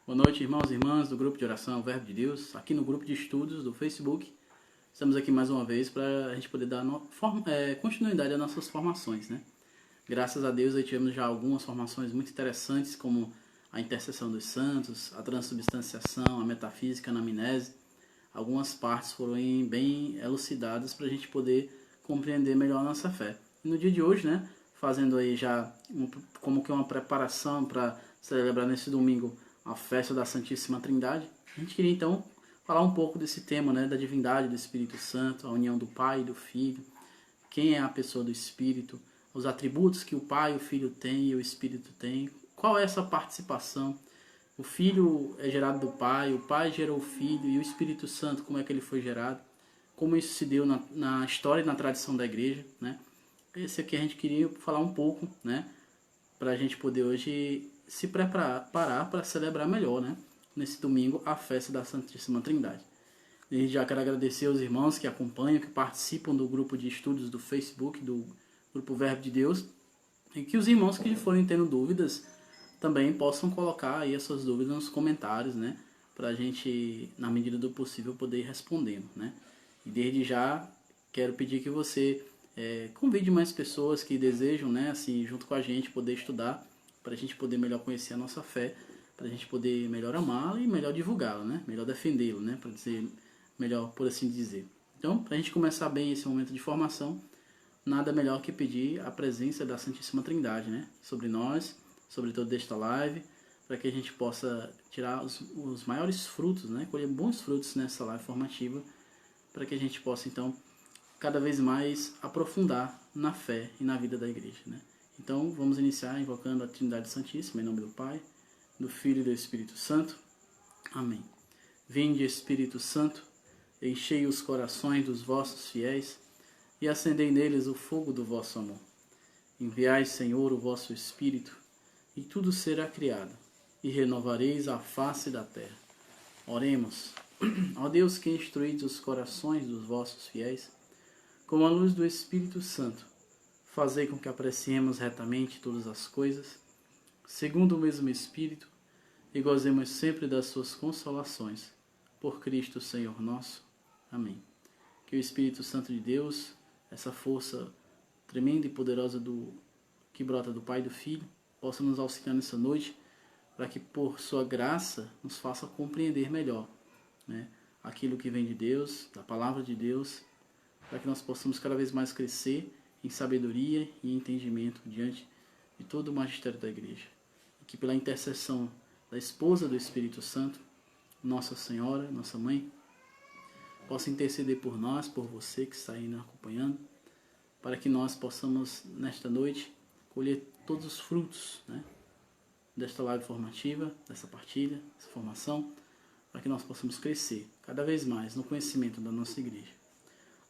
Boa noite, irmãos e irmãs do grupo de oração Verbo de Deus, aqui no grupo de estudos do Facebook. Estamos aqui mais uma vez para a gente poder dar continuidade às nossas formações, né? Graças a Deus aí tivemos já algumas formações muito interessantes, como a intercessão dos santos, a transubstanciação, a metafísica, a anamnese. Algumas partes foram bem elucidadas para a gente poder compreender melhor a nossa fé. E no dia de hoje, né, fazendo aí já como que uma preparação para celebrar nesse domingo a festa da Santíssima Trindade, a gente queria então falar um pouco desse tema, né, da divindade do Espírito Santo, a união do Pai e do Filho, quem é a pessoa do Espírito, os atributos que o Pai e o Filho têm e o Espírito tem, qual é essa participação. O Filho é gerado do Pai, o Pai gerou o Filho, e o Espírito Santo, como é que ele foi gerado, como isso se deu na história e na tradição da igreja, né? Esse aqui a gente queria falar um pouco, né, para a gente poder hoje se preparar para celebrar melhor, né, nesse domingo, a festa da Santíssima Trindade. Desde já quero agradecer aos irmãos que acompanham, que participam do grupo de estudos do Facebook, do grupo Verbo de Deus, e que os irmãos que forem tendo dúvidas também possam colocar aí as suas dúvidas nos comentários, né, para a gente, na medida do possível, poder ir respondendo, né. E desde já quero pedir que você convide mais pessoas que desejam, né, assim, junto com a gente, poder estudar, para a gente poder melhor conhecer a nossa fé, para a gente poder melhor amá-la e melhor divulgá-la, né, melhor defendê-lo, né, para dizer melhor, por assim dizer. Então, para a gente começar bem esse momento de formação, nada melhor que pedir a presença da Santíssima Trindade, né, sobre nós, sobre toda esta live, para que a gente possa tirar os maiores frutos, né, colher bons frutos nessa live formativa, para que a gente possa, então, cada vez mais aprofundar na fé e na vida da igreja, né? Então, vamos iniciar invocando a Trindade Santíssima, em nome do Pai, do Filho e do Espírito Santo. Amém. Vinde, Espírito Santo, enchei os corações dos vossos fiéis e acendei neles o fogo do vosso amor. Enviai, Senhor, o vosso Espírito, e tudo será criado, e renovareis a face da terra. Oremos. Ó Deus, que instruídes os corações dos vossos fiéis, com a luz do Espírito Santo, fazei com que apreciemos retamente todas as coisas, segundo o mesmo Espírito, e gozemos sempre das suas consolações. Por Cristo, Senhor nosso. Amém. Que o Espírito Santo de Deus, essa força tremenda e poderosa que brota do Pai e do Filho, possa nos auxiliar nessa noite, para que por sua graça nos faça compreender melhor, né, aquilo que vem de Deus, da palavra de Deus, para que nós possamos cada vez mais crescer em sabedoria e entendimento diante de todo o magistério da igreja. E que pela intercessão da esposa do Espírito Santo, Nossa Senhora, nossa Mãe, possa interceder por nós, por você que está aí acompanhando, para que nós possamos, nesta noite, colher todos os frutos, né, desta live formativa, dessa partilha, dessa formação, para que nós possamos crescer cada vez mais no conhecimento da nossa igreja.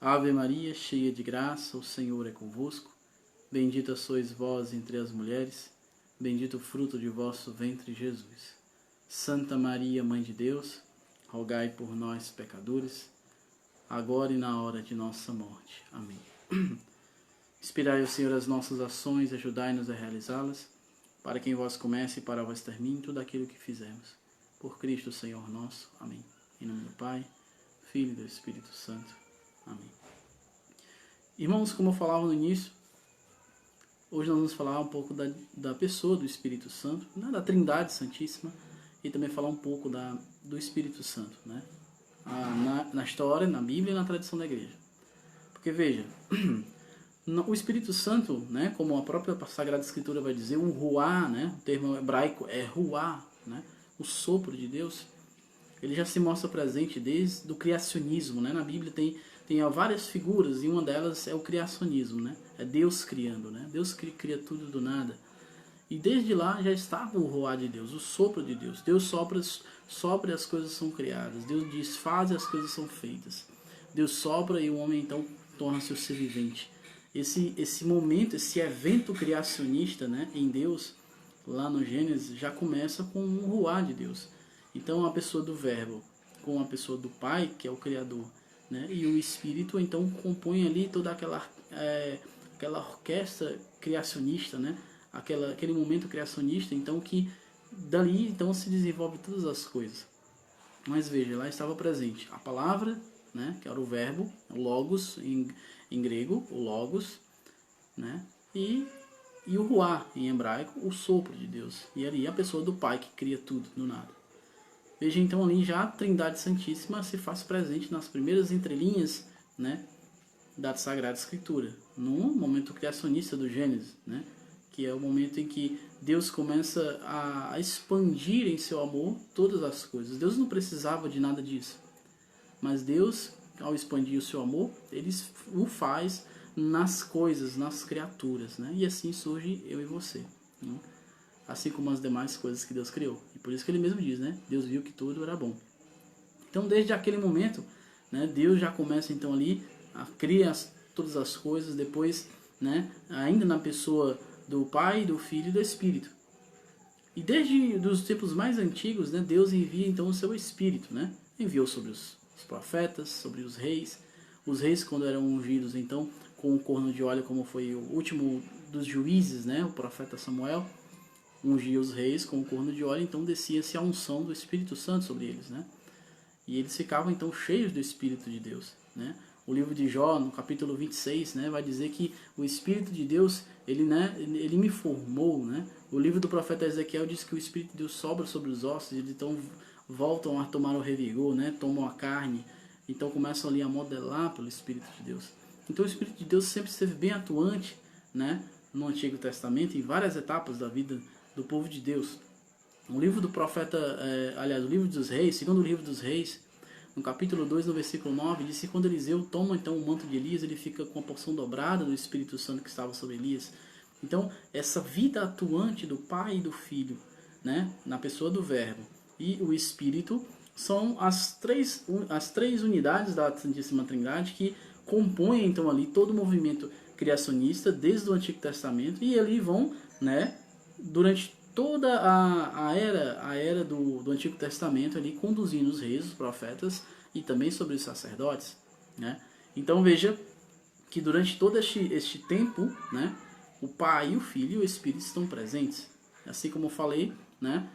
Ave Maria, cheia de graça, o Senhor é convosco. Bendita sois vós entre as mulheres, bendito o fruto de vosso ventre, Jesus. Santa Maria, Mãe de Deus, rogai por nós, pecadores, agora e na hora de nossa morte. Amém. Inspirai, o Senhor, as nossas ações, ajudai-nos a realizá-las, para que em vós comece e para vós termine tudo aquilo que fizermos. Por Cristo, Senhor nosso. Amém. Em nome do Pai, Filho e do Espírito Santo. Amém. Irmãos, como eu falava no início, hoje nós vamos falar um pouco da pessoa do Espírito Santo, né, da Trindade Santíssima, e também falar um pouco do Espírito Santo, né, na história, na Bíblia e na tradição da igreja. Porque veja, o Espírito Santo, né, como a própria Sagrada Escritura vai dizer, o ruá, né, o termo hebraico é ruá, né, o sopro de Deus, ele já se mostra presente desde o criacionismo, né? Na Bíblia tem várias figuras, e uma delas é o criacionismo, né? É Deus criando, né? Deus cria tudo do nada. E desde lá já estava o ruá de Deus, o sopro de Deus. Deus sopra e as coisas são criadas. Deus desfaz e as coisas são feitas. Deus sopra e o homem então torna-se o ser vivente. Esse momento, esse evento criacionista, né, em Deus, lá no Gênesis, já começa com o ruá de Deus. Então a pessoa do Verbo com a pessoa do Pai, que é o Criador, né, e o Espírito, então compõe ali toda aquela orquestra criacionista, né, aquele momento criacionista, então que dali então se desenvolve todas as coisas. Mas veja, lá estava presente a palavra, né, que era o verbo, o logos em grego, o logos, né, e o ruá em hebraico, o sopro de Deus. E ali a pessoa do Pai que cria tudo do nada. Veja então ali já a Trindade Santíssima se faz presente nas primeiras entrelinhas, né, da Sagrada Escritura, no momento criacionista do Gênesis, né, que é o momento em que Deus começa a expandir em seu amor todas as coisas. Deus não precisava de nada disso, mas Deus, ao expandir o seu amor, ele o faz nas coisas, nas criaturas, né, e assim surge eu e você, né, assim como as demais coisas que Deus criou. E por isso que ele mesmo diz, né, Deus viu que tudo era bom. Então, desde aquele momento, né, Deus já começa então ali a criar todas as coisas, depois, né, ainda na pessoa do Pai, do Filho e do Espírito. E desde os tempos mais antigos, né, Deus envia então o seu Espírito, né? Enviou sobre os profetas, sobre os reis quando eram ungidos então com o corno de óleo, como foi o último dos juízes, né, o profeta Samuel, ungia os reis com o corno de óleo, então descia-se a unção do Espírito Santo sobre eles, né? E eles ficavam então cheios do Espírito de Deus, né? O livro de Jó, no capítulo 26, né, vai dizer que o Espírito de Deus, ele me formou, né? O livro do profeta Ezequiel diz que o Espírito de Deus sobra sobre os ossos, eles então voltam a tomar o revigor, né? Tomam a carne, então começam ali a modelar pelo Espírito de Deus. Então o Espírito de Deus sempre esteve bem atuante, né, no Antigo Testamento, em várias etapas da vida do povo de Deus. O livro do profeta, o livro dos reis, segundo o livro dos reis, no capítulo 2, no versículo 9, diz que quando Eliseu toma então o manto de Elias, ele fica com a porção dobrada do Espírito Santo que estava sobre Elias. Então, essa vida atuante do Pai e do Filho, né, na pessoa do Verbo e o Espírito, são as três unidades da Santíssima Trindade que compõem então ali todo o movimento criacionista desde o Antigo Testamento, e ali vão, né, durante toda a era do Antigo Testamento ali conduzindo os reis, os profetas e também sobre os sacerdotes, né? Então veja que durante todo este tempo, né, o Pai, o Filho e o Espírito estão presentes. Assim como eu falei, né,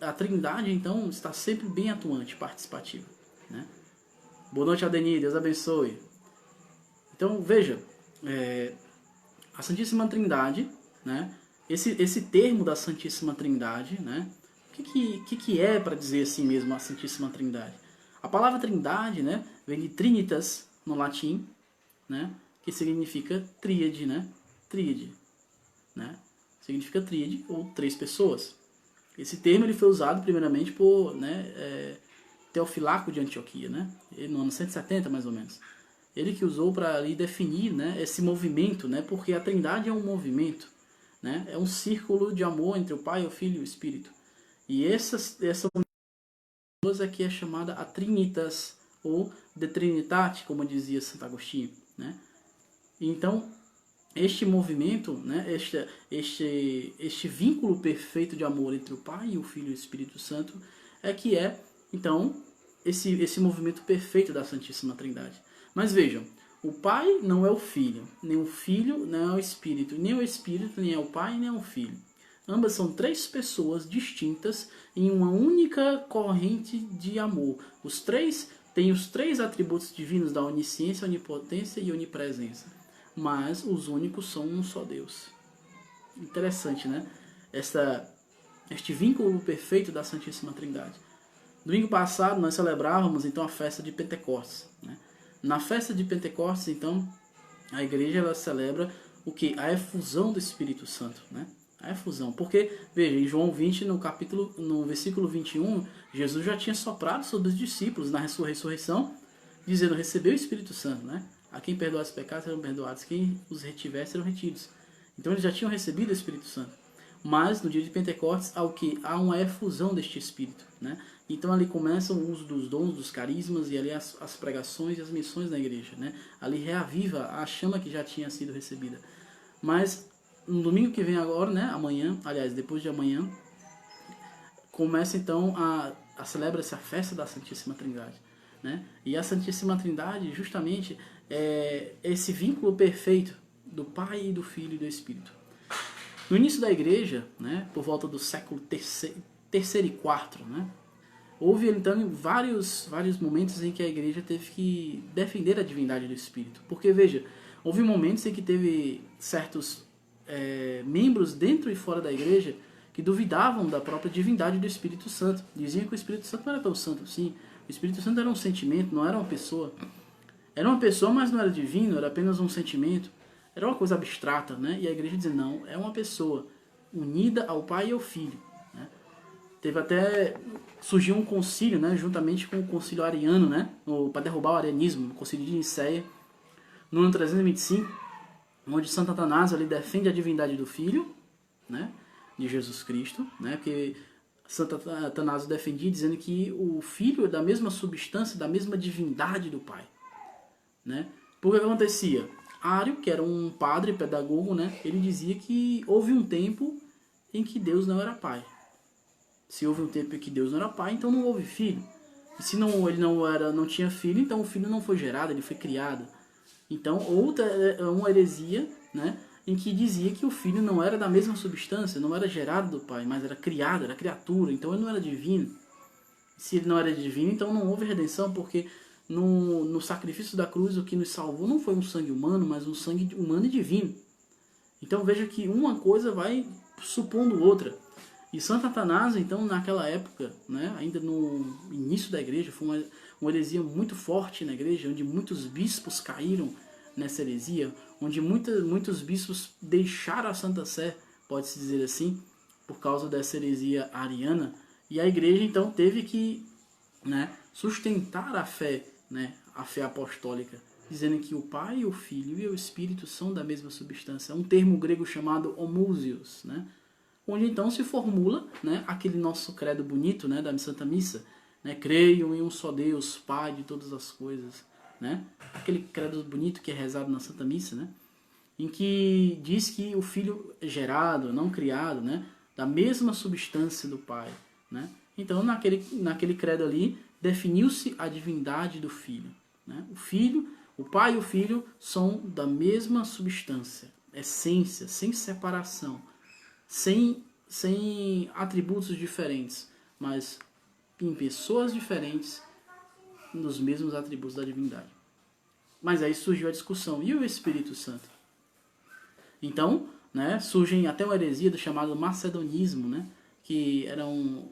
a Trindade então está sempre bem atuante, participativa, né? Boa noite, Adenir, Deus abençoe. Então veja, a Santíssima Trindade, né? Esse termo da Santíssima Trindade, né? O que é, para dizer assim mesmo, a Santíssima Trindade? A palavra Trindade, né, vem de Trinitas no latim, né, que significa tríade, né? Tríade, né? Significa tríade ou três pessoas. Esse termo ele foi usado primeiramente por, né, Teofilaco de Antioquia, né? No ano 170 mais ou menos. Ele que usou para ali definir, né, esse movimento, né, porque a Trindade é um movimento, né, é um círculo de amor entre o Pai, o Filho e o Espírito. E essa união aqui é chamada a Trinitas, ou de Trinitate, como dizia Santo Agostinho, né? Então, este movimento, né, este vínculo perfeito de amor entre o Pai, o Filho e o Espírito Santo então, esse movimento perfeito da Santíssima Trindade. Mas vejam, o Pai não é o Filho, nem o Filho não é o Espírito, nem o Espírito nem é o Pai, nem é o Filho. Ambas são três pessoas distintas em uma única corrente de amor. Os três têm os três atributos divinos da onisciência, onipotência e onipresença. Mas os únicos são um só Deus. Interessante, né? Este vínculo perfeito da Santíssima Trindade. Domingo passado nós celebrávamos então a festa de Pentecostes, né? Na festa de Pentecostes, então, a igreja ela celebra o que? A efusão do Espírito Santo, né? A efusão. Porque, veja, em João 20, no versículo 21, Jesus já tinha soprado sobre os discípulos na sua ressurreição, dizendo, recebeu o Espírito Santo, né? A quem perdoar os pecados serão perdoados, quem os retiver serão retidos. Então eles já tinham recebido o Espírito Santo. Mas no dia de Pentecostes há uma efusão deste Espírito, né? Então ali começa o uso dos dons, dos carismas e ali as pregações e as missões da igreja, né? Ali reaviva a chama que já tinha sido recebida. Mas no domingo que vem agora, né? Amanhã, aliás, depois de amanhã, começa então celebra-se a festa da Santíssima Trindade, né? E a Santíssima Trindade justamente é esse vínculo perfeito do Pai, do Filho e do Espírito. No início da igreja, né, por volta do século terceiro e quarto, né, houve então vários momentos em que a igreja teve que defender a divindade do Espírito. Porque, veja, houve momentos em que teve certos membros dentro e fora da igreja que duvidavam da própria divindade do Espírito Santo. Diziam que o Espírito Santo não era tão santo assim. O Espírito Santo era um sentimento, não era uma pessoa. Era uma pessoa, mas não era divino, era apenas um sentimento. Era uma coisa abstrata, né? E a igreja dizia, não, é uma pessoa unida ao Pai e ao Filho. Né? Teve até... surgiu um concílio, né? Juntamente com o concílio ariano, né? Para derrubar o arianismo, o concílio de Nicéia, no ano 325, onde Santo Atanásio ali defende a divindade do Filho, né? De Jesus Cristo, né? Porque Santo Atanásio defendia dizendo que o Filho é da mesma substância, da mesma divindade do Pai. Né? Porque o que acontecia? Ário, que era um padre pedagogo, né? Ele dizia que houve um tempo em que Deus não era pai. Se houve um tempo em que Deus não era pai, então não houve filho. E se não, ele não tinha filho, então o filho não foi gerado, ele foi criado. Então, outra é uma heresia, né? Em que dizia que o filho não era da mesma substância, não era gerado do pai, mas era criado, era criatura, então ele não era divino. Se ele não era divino, então não houve redenção, porque no sacrifício da cruz o que nos salvou não foi um sangue humano, mas um sangue humano e divino. Então veja que uma coisa vai supondo outra. E Santo Atanásio, então, naquela época, né, ainda no início da igreja, foi uma heresia muito forte na igreja, onde muitos bispos caíram nessa heresia, onde muitos bispos deixaram a Santa Sé, pode-se dizer assim, por causa dessa heresia ariana. E a igreja, então, teve que, né, sustentar a fé, né, a fé apostólica, dizendo que o Pai, o Filho e o Espírito são da mesma substância. É um termo grego chamado homousios, né, onde então se formula, né, aquele nosso credo bonito, né, da Santa Missa, né, creio em um só Deus, Pai de todas as coisas, né, aquele credo bonito que é rezado na Santa Missa, né, em que diz que o Filho é gerado, não criado, né, da mesma substância do Pai, né. Então naquele credo ali definiu-se a divindade do Filho, né. O Pai e o Filho são da mesma substância, essência, sem separação, sem atributos diferentes, mas em pessoas diferentes, nos mesmos atributos da divindade. Mas aí surgiu a discussão, e o Espírito Santo? Então, né, surgem até uma heresia do chamado macedonismo, né, que eram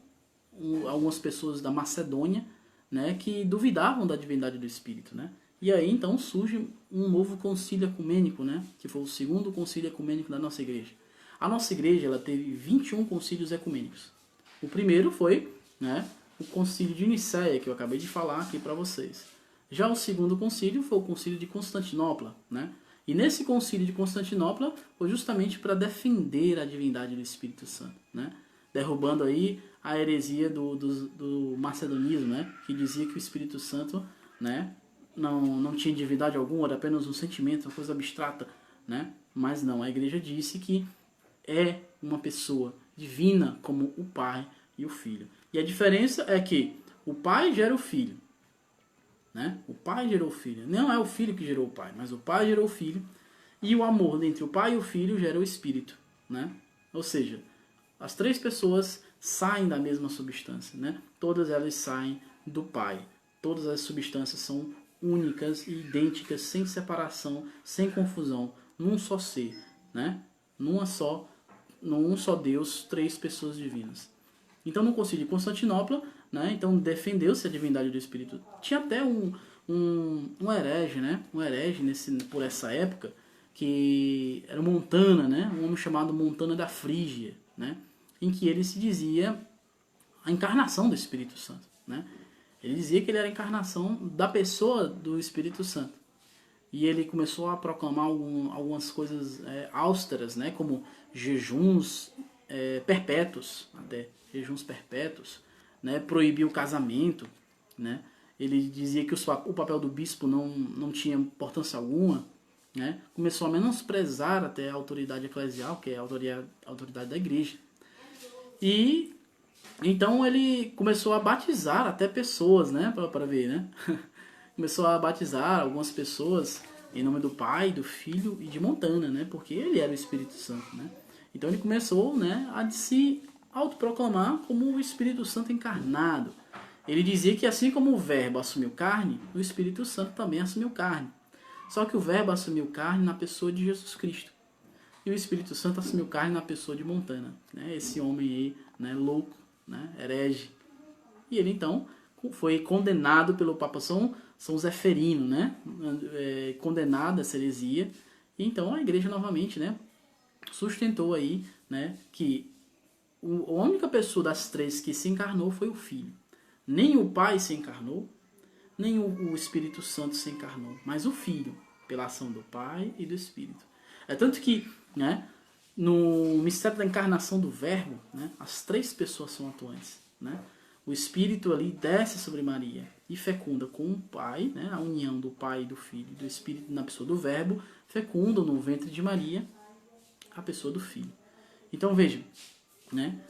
algumas pessoas da Macedônia, né, que duvidavam da divindade do Espírito, né. E aí então surge um novo concílio ecumênico, né, que foi o segundo concílio ecumênico da nossa igreja. A nossa igreja ela teve 21 concílios ecumênicos. O primeiro foi, né, o concílio de Nicéia, que eu acabei de falar aqui para vocês. Já o segundo concílio foi o concílio de Constantinopla, né? E nesse concílio de Constantinopla foi justamente para defender a divindade do Espírito Santo, né? Derrubando aí a heresia do macedonismo, né? Que dizia que o Espírito Santo, né, não tinha divindade alguma, era apenas um sentimento, uma coisa abstrata, né? Mas não, a igreja disse que é uma pessoa divina como o Pai e o Filho. E a diferença é que o Pai gera o Filho, né? O Pai gerou o Filho. Não é o Filho que gerou o Pai, mas o Pai gerou o Filho. E o amor entre o Pai e o Filho gera o Espírito, né? Ou seja, as três pessoas saem da mesma substância, né? Todas elas saem do Pai. Todas as substâncias são únicas e idênticas, sem separação, sem confusão, num só ser, né? Num só Deus, três pessoas divinas. Então, no concílio de Constantinopla, né, então defendeu-se a divindade do Espírito. Tinha até um herege, né, por essa época, que era Montana, né, um homem chamado Montana da Frígia, né, em que ele se dizia a encarnação do Espírito Santo, né. Ele dizia que ele era a encarnação da pessoa do Espírito Santo. E ele começou a proclamar algumas coisas austeras, né, como jejuns perpétuos, até jejuns perpétuos, né, proibiu o casamento, né, ele dizia que o papel do bispo não tinha importância alguma, né, começou a menosprezar até a autoridade eclesial, que é a autoridade da igreja. E então ele começou a batizar até pessoas, né, para ver, né, começou a batizar algumas pessoas em nome do Pai, do Filho e de Montana, né, porque ele era o Espírito Santo, né. Então ele começou, né, a se autoproclamar como o Espírito Santo encarnado. Ele dizia que assim como o Verbo assumiu carne, o Espírito Santo também assumiu carne. Só que o Verbo assumiu carne na pessoa de Jesus Cristo. E o Espírito Santo assumiu carne na pessoa de Montana, né? Esse homem aí, né, louco, né, herege. E ele então foi condenado pelo Papa São Zeferino, né? Condenado a essa heresia. E então a igreja novamente, né, sustentou aí, né, que a única pessoa das três que se encarnou foi o Filho. Nem o Pai se encarnou, nem o Espírito Santo se encarnou, mas o Filho, pela ação do Pai e do Espírito. É tanto que, né, no mistério da encarnação do Verbo, né, as três pessoas são atuantes, né? O Espírito ali desce sobre Maria e fecunda com o Pai, né, a união do Pai e do Filho e do Espírito na pessoa do Verbo, fecunda no ventre de Maria a pessoa do Filho. Então vejam, né,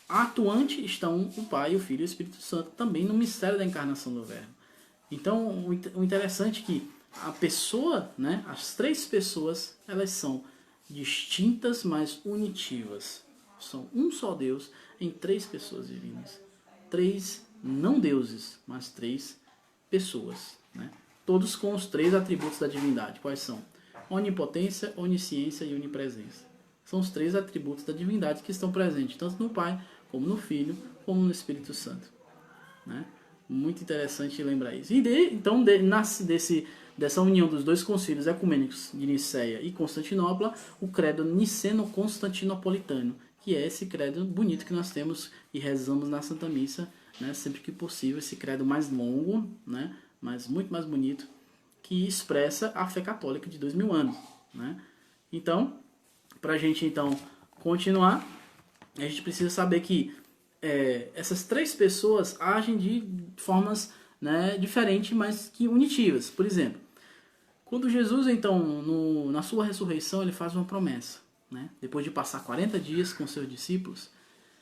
atuante estão o Pai, o Filho e o Espírito Santo também no mistério da encarnação do Verbo. Então o interessante é que a pessoa, né, as três pessoas, elas são distintas, mas unitivas. São um só Deus em três pessoas divinas. Três não deuses, mas três pessoas, né? Todos com os três atributos da divindade. Quais são? Onipotência, onisciência e onipresença. São os três atributos da divindade que estão presentes tanto no Pai, como no Filho, como no Espírito Santo, né? Muito interessante lembrar isso. E então nasce dessa união dos dois concílios ecumênicos de Nicéia e Constantinopla, o credo niceno-constantinopolitano, que é esse credo bonito que nós temos e rezamos na Santa Missa, né, sempre que possível, esse credo mais longo, né, mas muito mais bonito, que expressa a fé católica de 2000 anos. Né? Então, para a gente então continuar, a gente precisa saber que essas três pessoas agem de formas, né, diferentes, mas que unitivas. Por exemplo, quando Jesus, então, na sua ressurreição, ele faz uma promessa. Né? Depois de passar 40 dias com seus discípulos,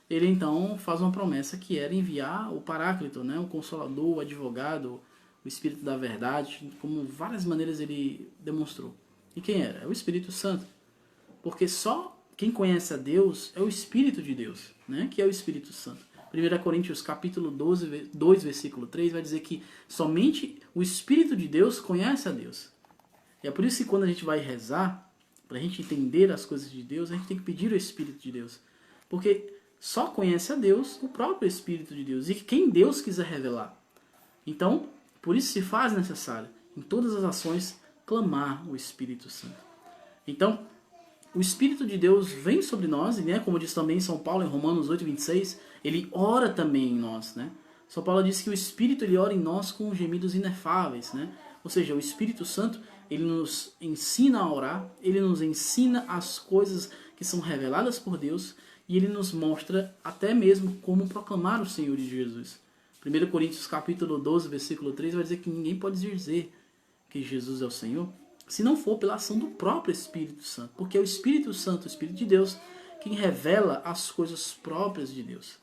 ele então faz uma promessa que era enviar o Paráclito, né, o Consolador, o Advogado, o Espírito da Verdade, como várias maneiras ele demonstrou. E quem era? É o Espírito Santo. Porque só quem conhece a Deus é o Espírito de Deus, né, que é o Espírito Santo. 1 Coríntios capítulo 12, 2, versículo 3 vai dizer que somente o Espírito de Deus conhece a Deus. E é por isso que quando a gente vai rezar, para a gente entender as coisas de Deus, a gente tem que pedir o Espírito de Deus. Porque só conhece a Deus o próprio Espírito de Deus. E quem Deus quiser revelar. Então, por isso se faz necessário, em todas as ações, clamar o Espírito Santo. Então, o Espírito de Deus vem sobre nós, e, né, como diz também São Paulo em Romanos 8:26, ele ora também em nós. Né? São Paulo diz que o Espírito ele ora em nós com gemidos inefáveis. Né? Ou seja, o Espírito Santo ele nos ensina a orar, ele nos ensina as coisas que são reveladas por Deus e ele nos mostra até mesmo como proclamar o Senhor de Jesus. 1 Coríntios capítulo 12, versículo 3 vai dizer que ninguém pode dizer que Jesus é o Senhor se não for pela ação do próprio Espírito Santo, porque é o Espírito Santo, o Espírito de Deus, quem revela as coisas próprias de Deus.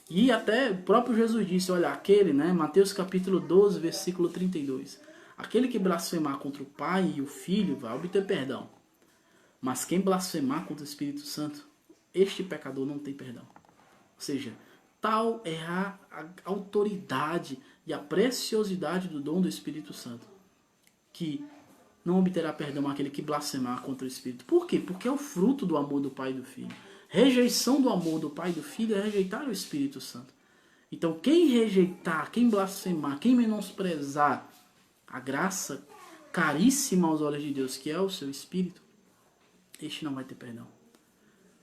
E até o próprio Jesus disse, olha, aquele, né, Mateus capítulo 12, versículo 32, aquele que blasfemar contra o Pai e o Filho vai obter perdão. Mas quem blasfemar contra o Espírito Santo, este pecador não tem perdão. Ou seja, tal é a autoridade e a preciosidade do dom do Espírito Santo, que não obterá perdão aquele que blasfemar contra o Espírito. Por quê? Porque é o fruto do amor do Pai e do Filho. Rejeição do amor do Pai e do Filho é rejeitar o Espírito Santo. Então, quem rejeitar, quem blasfemar, quem menosprezar a graça caríssima aos olhos de Deus, que é o seu Espírito, este não vai ter perdão.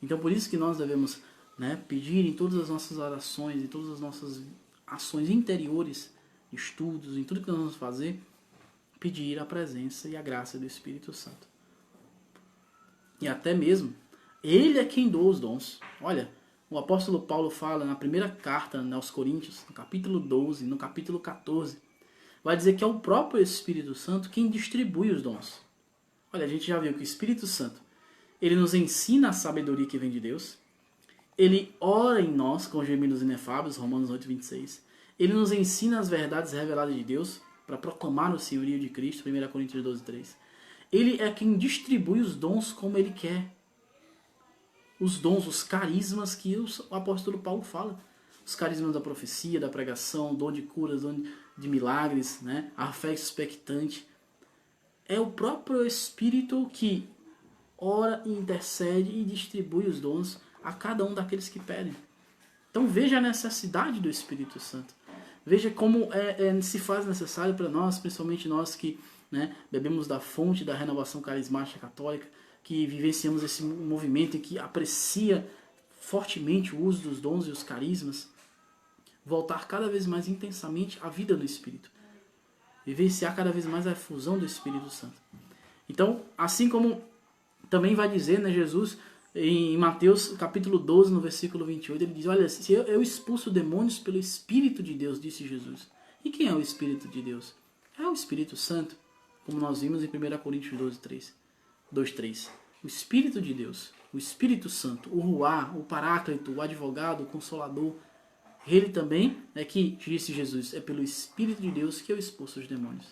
Então, por isso que nós devemos, né, pedir em todas as nossas orações, em todas as nossas ações interiores, estudos, em tudo que nós vamos fazer, pedir a presença e a graça do Espírito Santo. E até mesmo, ele é quem dá os dons. Olha, o apóstolo Paulo fala na primeira carta aos Coríntios, no capítulo 12, no capítulo 14, vai dizer que é o próprio Espírito Santo quem distribui os dons. Olha, a gente já viu que o Espírito Santo, ele nos ensina a sabedoria que vem de Deus, ele ora em nós com gemidos inefáveis, Romanos 8:26, ele nos ensina as verdades reveladas de Deus para proclamar o senhorio de Cristo, 1 Coríntios 12:3. Ele é quem distribui os dons como ele quer. os dons, os carismas que o apóstolo Paulo fala. Os carismas da profecia, da pregação, dom de curas, dom de milagres, né? A fé expectante. É o próprio Espírito que ora, intercede e distribui os dons a cada um daqueles que pedem. Então veja a necessidade do Espírito Santo. Veja como se faz necessário para nós, principalmente nós que, né, bebemos da fonte da renovação carismática católica, que vivenciamos esse movimento e que aprecia fortemente o uso dos dons e os carismas, voltar cada vez mais intensamente à vida do Espírito. Vivenciar cada vez mais a efusão do Espírito Santo. Então, assim como também vai dizer, né, Jesus, em Mateus capítulo 12, no versículo 28, ele diz, olha, se eu expulso demônios pelo Espírito de Deus, disse Jesus. E quem é o Espírito de Deus? É o Espírito Santo, como nós vimos em 1 Coríntios 2:3. O Espírito de Deus, o Espírito Santo, o Ruá, o Paráclito, o Advogado, o Consolador, ele também, que disse Jesus, é pelo Espírito de Deus que eu expulso os demônios.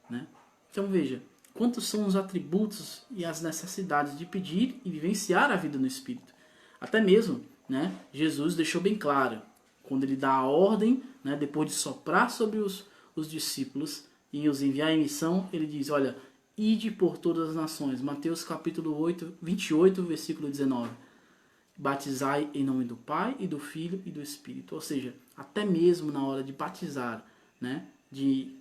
Né? Então veja, quantos são os atributos e as necessidades de pedir e vivenciar a vida no Espírito. Até mesmo, né, Jesus deixou bem claro, quando ele dá a ordem, né, depois de soprar sobre os discípulos e os enviar em missão, ele diz, olha, ide por todas as nações. Mateus capítulo 28, versículo 19. Batizai em nome do Pai e do Filho e do Espírito. Ou seja, até mesmo na hora de batizar, né, de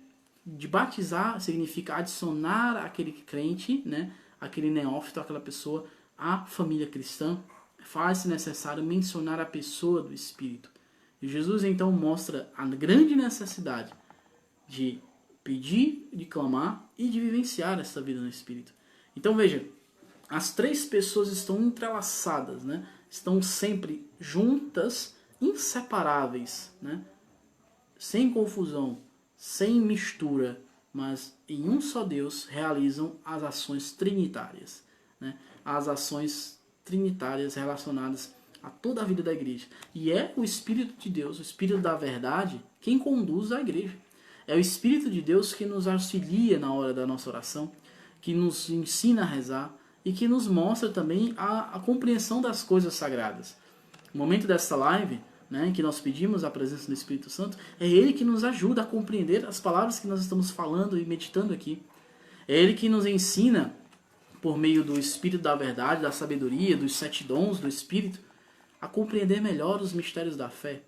batizar significa adicionar aquele crente, né, aquele neófito, aquela pessoa, à família cristã. Faz-se necessário mencionar a pessoa do Espírito. E Jesus então mostra a grande necessidade de pedir, de clamar e de vivenciar essa vida no Espírito. Então veja, as três pessoas estão entrelaçadas, né? Estão sempre juntas, inseparáveis, né? Sem confusão, sem mistura, mas em um só Deus realizam as ações trinitárias, né? As ações trinitárias relacionadas a toda a vida da igreja. E é o Espírito de Deus, o Espírito da verdade, quem conduz a igreja. É o Espírito de Deus que nos auxilia na hora da nossa oração, que nos ensina a rezar e que nos mostra também a compreensão das coisas sagradas. No momento dessa live, né, em que nós pedimos a presença do Espírito Santo, é Ele que nos ajuda a compreender as palavras que nós estamos falando e meditando aqui. É Ele que nos ensina, por meio do Espírito da verdade, da sabedoria, dos 7 dons do Espírito, a compreender melhor os mistérios da fé.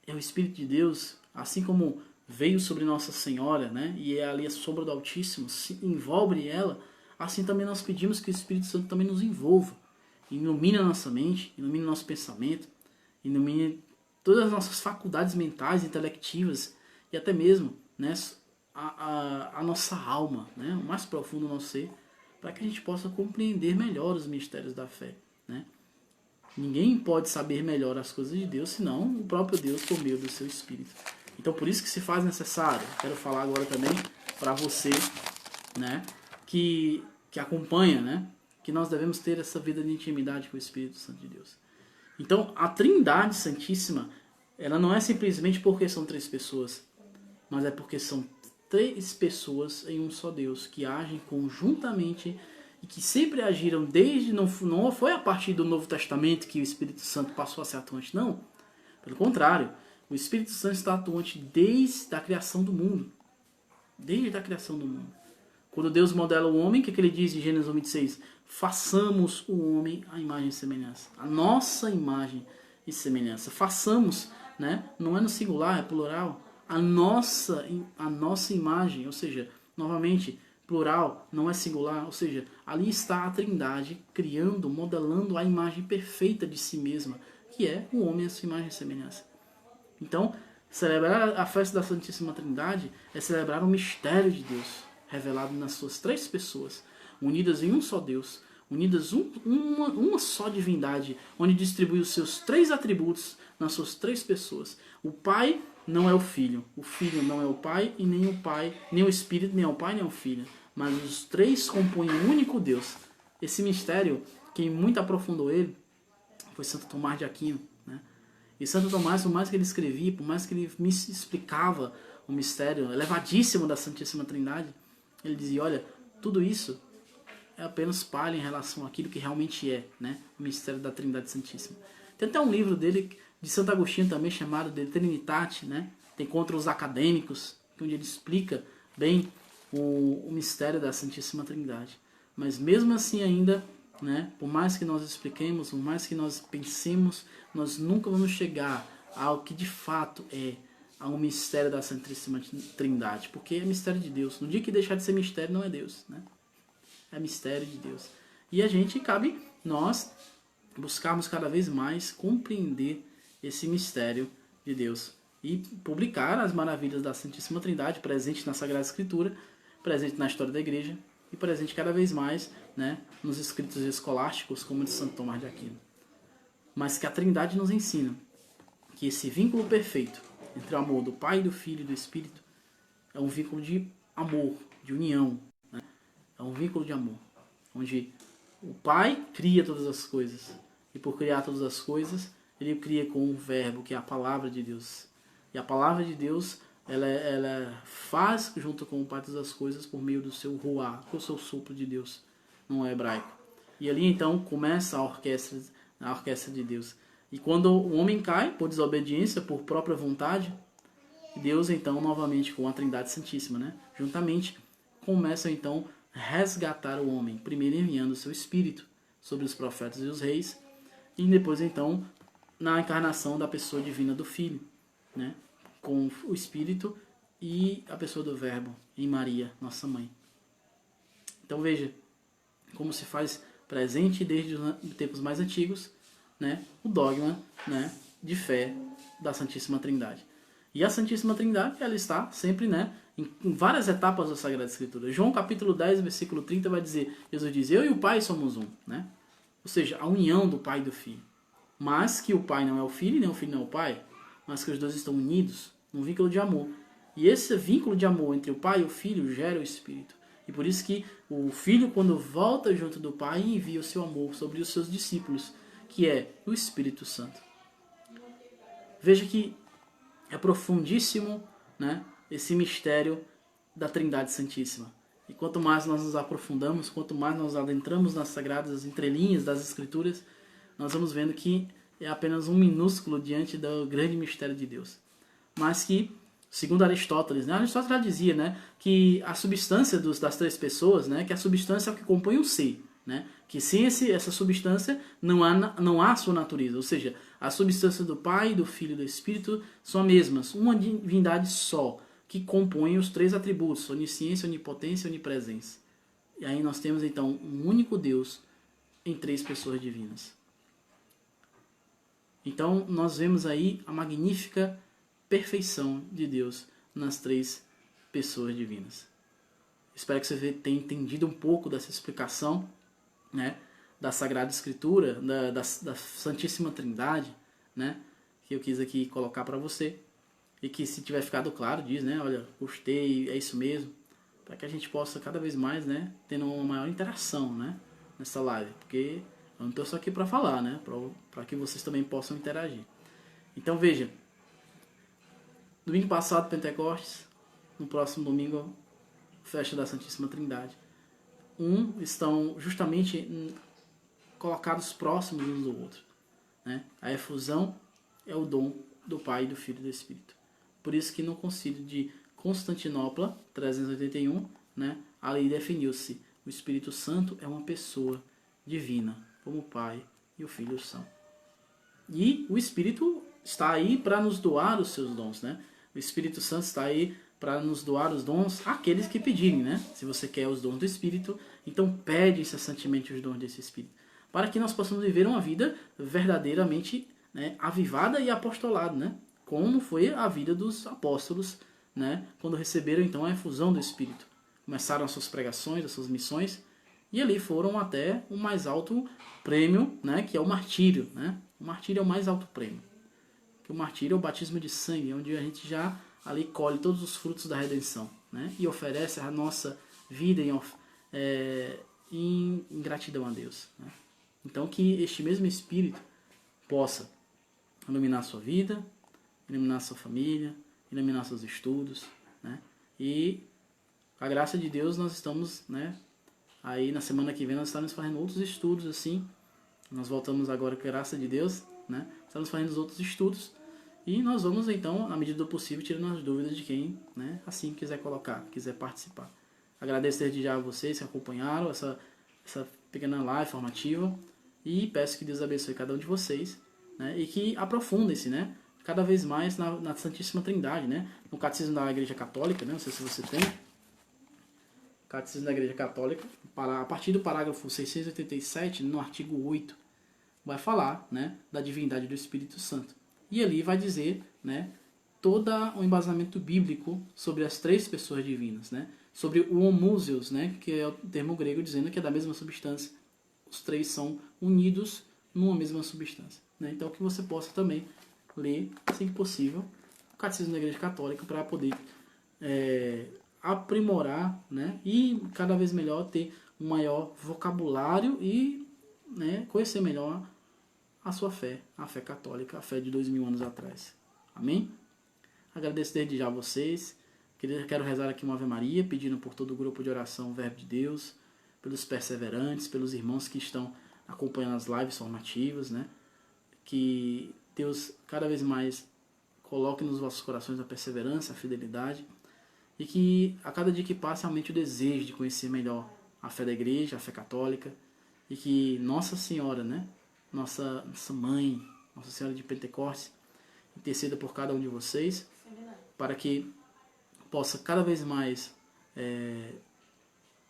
É o Espírito de Deus, assim como veio sobre Nossa Senhora, né, e é ali a sombra do Altíssimo, se envolve ela, assim também nós pedimos que o Espírito Santo também nos envolva, ilumine a nossa mente, ilumine o nosso pensamento, ilumine todas as nossas faculdades mentais, intelectivas e até mesmo, né, a nossa alma, né, o mais profundo do nosso ser, para que a gente possa compreender melhor os mistérios da fé. Né? Ninguém pode saber melhor as coisas de Deus, senão o próprio Deus por meio do seu Espírito. Então por isso que se faz necessário, quero falar agora também para você, né, que acompanha, né, que nós devemos ter essa vida de intimidade com o Espírito Santo de Deus. Então a Trindade Santíssima, ela não é simplesmente porque são 3 pessoas, mas é porque são 3 pessoas em um só Deus, que agem conjuntamente e que sempre agiram desde, não foi a partir do Novo Testamento que o Espírito Santo passou a ser atuante, não. Pelo contrário, o Espírito Santo está atuante desde a criação do mundo. Desde a criação do mundo. Quando Deus modela o homem, o que ele diz em Gênesis 1:26? Façamos o homem à imagem e semelhança. A nossa imagem e semelhança. Façamos, né? Não é no singular, é plural. A nossa imagem, ou seja, novamente, plural, não é singular, ou seja, ali está a Trindade criando, modelando a imagem perfeita de si mesma, que é o homem à sua imagem e semelhança. Então, celebrar a festa da Santíssima Trindade é celebrar o mistério de Deus, revelado nas suas 3 pessoas, unidas em um só Deus, unidas uma só divindade, onde distribui os seus 3 atributos nas suas 3 pessoas. O Pai não é o Filho não é o Pai, e nem o Espírito, nem é o Pai, nem é o Filho. Mas os 3 compõem um único Deus. Esse mistério, quem muito aprofundou ele, foi Santo Tomás de Aquino. Né? E Santo Tomás, por mais que ele escrevia, por mais que ele me explicava o mistério elevadíssimo da Santíssima Trindade, ele dizia, olha, tudo isso é apenas palha em relação àquilo que realmente é, né? O mistério da Trindade Santíssima. Tem até um livro dele, de Santo Agostinho também, chamado De Trinitate, né? Tem contra os acadêmicos, onde ele explica bem o mistério da Santíssima Trindade. Mas mesmo assim ainda, né, por mais que nós expliquemos, por mais que nós pensemos, nós nunca vamos chegar ao que de fato é ao mistério da Santíssima Trindade, porque é mistério de Deus. No dia que deixar de ser mistério, não é Deus, né? É mistério de Deus. E a gente, cabe nós buscarmos cada vez mais compreender esse mistério de Deus e publicar as maravilhas da Santíssima Trindade presente na Sagrada Escritura, presente na história da Igreja e presente cada vez mais, né, nos escritos escolásticos como o de Santo Tomás de Aquino. Mas que a Trindade nos ensina que esse vínculo perfeito entre o amor do Pai, do Filho e do Espírito é um vínculo de amor, de união, né? É um vínculo de amor, onde o Pai cria todas as coisas e por criar todas as coisas ele cria com um verbo que é a palavra de Deus. E a palavra de Deus ela faz junto com o Pai todas as coisas por meio do seu ruá, que é o seu sopro de Deus, no hebraico. E ali então começa a orquestra de Deus. E quando o homem cai por desobediência, por própria vontade, Deus então novamente com a Trindade Santíssima, né, juntamente começa então a resgatar o homem, primeiro enviando o seu Espírito sobre os profetas e os reis, e depois então na encarnação da pessoa divina do Filho, né, com o Espírito e a pessoa do Verbo em Maria, nossa mãe. Então veja como se faz presente desde os tempos mais antigos, né, o dogma, né, de fé da Santíssima Trindade. E a Santíssima Trindade, ela está sempre, né, em várias etapas da Sagrada Escritura. João capítulo 10, versículo 30 vai dizer, Jesus diz, eu e o Pai somos um, né? Ou seja, a união do Pai e do Filho. Mas que o Pai não é o Filho, nem o Filho não é o Pai, mas que os dois estão unidos num vínculo de amor. E esse vínculo de amor entre o Pai e o Filho gera o Espírito. E por isso que o Filho, quando volta junto do Pai, envia o seu amor sobre os seus discípulos, que é o Espírito Santo. Veja que é profundíssimo, né, esse mistério da Trindade Santíssima. E quanto mais nós nos aprofundamos, quanto mais nós adentramos nas sagradas entrelinhas das Escrituras, nós vamos vendo que é apenas um minúsculo diante do grande mistério de Deus. Mas que, segundo Aristóteles, né, Aristóteles já dizia, né, que a substância das três pessoas, né, que a substância é o que compõe o ser, né, que sem essa substância não há sua natureza. Ou seja, a substância do Pai, do Filho e do Espírito são as mesmas, uma divindade só, que compõe os três atributos, onisciência, onipotência e onipresença. E aí nós temos então um único Deus em três pessoas divinas. Então nós vemos aí a magnífica perfeição de Deus nas três pessoas divinas. Espero que você tenha entendido um pouco dessa explicação, né, da Sagrada Escritura, da Santíssima Trindade, né, que eu quis aqui colocar para você. E que se tiver ficado claro, diz, né, olha, gostei, é isso mesmo, para que a gente possa cada vez mais, né, tendo uma maior interação, né, nessa live, porque eu não estou só aqui para falar, né, para que vocês também possam interagir. Então veja, domingo passado, Pentecostes, no próximo domingo, festa da Santíssima Trindade. Estão justamente colocados próximos uns do outro, né? A efusão é o dom do Pai, do Filho e do Espírito. Por isso que no Concílio de Constantinopla, 381, né, ali definiu-se o Espírito Santo é uma pessoa divina, como o Pai e o Filho são. E o Espírito está aí para nos doar os seus dons, né? O Espírito Santo está aí para nos doar os dons àqueles que pedirem, né? Se você quer os dons do Espírito, então pede incessantemente os dons desse Espírito, para que nós possamos viver uma vida verdadeiramente, né, avivada e apostolada, né? Como foi a vida dos apóstolos, né, quando receberam então a efusão do Espírito. Começaram as suas pregações, as suas missões, e ali foram até o mais alto prêmio, né, que é o martírio, né? O martírio é o mais alto prêmio. Que o martírio é o batismo de sangue, onde a gente já ali colhe todos os frutos da redenção, né? E oferece a nossa vida em gratidão a Deus, né? Então que este mesmo Espírito possa iluminar a sua vida, iluminar a sua família, iluminar seus estudos, né? E com a graça de Deus nós estamos, né, Aí na semana que vem nós estaremos fazendo outros estudos assim. Nós voltamos agora, graças de Deus, né? Estamos fazendo os outros estudos. E nós vamos então, na medida do possível, tirando as dúvidas de quem, né, assim quiser colocar, quiser participar. Agradeço desde já a vocês que acompanharam essa pequena live formativa. E peço que Deus abençoe cada um de vocês, né? E que aprofundem-se, né? Cada vez mais na Santíssima Trindade, né? No Catecismo da Igreja Católica, né? Não sei se você tem. Catecismo da Igreja Católica, a partir do parágrafo 687, no artigo 8, vai falar, né, da divindade do Espírito Santo. E ali vai dizer, né, todo o embasamento bíblico sobre as três pessoas divinas, né? Sobre o homousios, né, que é o termo grego dizendo que é da mesma substância. Os três são unidos numa mesma substância, né? Então que você possa também ler, assim que possível, o Catecismo da Igreja Católica para poder aprimorar, né, e cada vez melhor ter um maior vocabulário e, né, conhecer melhor a sua fé, a fé católica, a fé de 2000 anos atrás. Amém? Agradeço desde já a vocês. Quero rezar aqui uma Ave Maria, pedindo por todo o grupo de oração Verbo de Deus, pelos perseverantes, pelos irmãos que estão acompanhando as lives formativas, né? Que Deus cada vez mais coloque nos vossos corações a perseverança, a fidelidade, e que a cada dia que passa aumente o desejo de conhecer melhor a fé da igreja, a fé católica, e que Nossa Senhora, né, nossa mãe, Nossa Senhora de Pentecostes, interceda por cada um de vocês, para que possa cada vez mais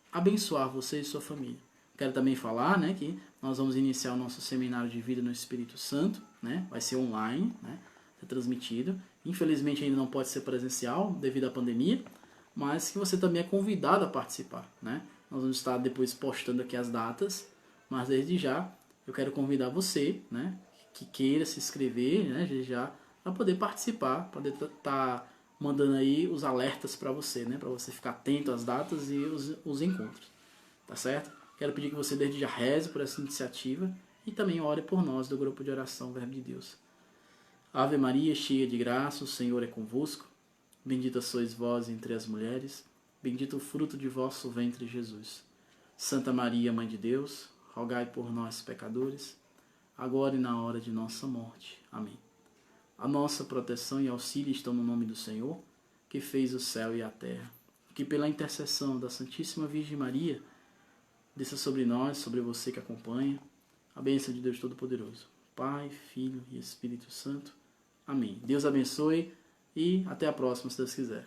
abençoar você e sua família. Quero também falar, né, que nós vamos iniciar o nosso seminário de vida no Espírito Santo, né, vai ser online, né, ser transmitido. Infelizmente ainda não pode ser presencial devido à pandemia, mas que você também é convidado a participar, né? Nós vamos estar depois postando aqui as datas, mas desde já eu quero convidar você, né, que queira se inscrever, né, desde já, para poder participar, para poder estar mandando aí os alertas para você, né, para você ficar atento às datas e os encontros, tá certo? Quero pedir que você desde já reze por essa iniciativa e também ore por nós do grupo de oração Verbo de Deus. Ave Maria, cheia de graça, o Senhor é convosco. Bendita sois vós entre as mulheres, bendito o fruto de vosso ventre, Jesus. Santa Maria, Mãe de Deus, rogai por nós, pecadores, agora e na hora de nossa morte. Amém. A nossa proteção e auxílio estão no nome do Senhor, que fez o céu e a terra. Que pela intercessão da Santíssima Virgem Maria, desça sobre nós, sobre você que acompanha, a bênção de Deus Todo-Poderoso, Pai, Filho e Espírito Santo. Amém. Deus abençoe e até a próxima, se Deus quiser.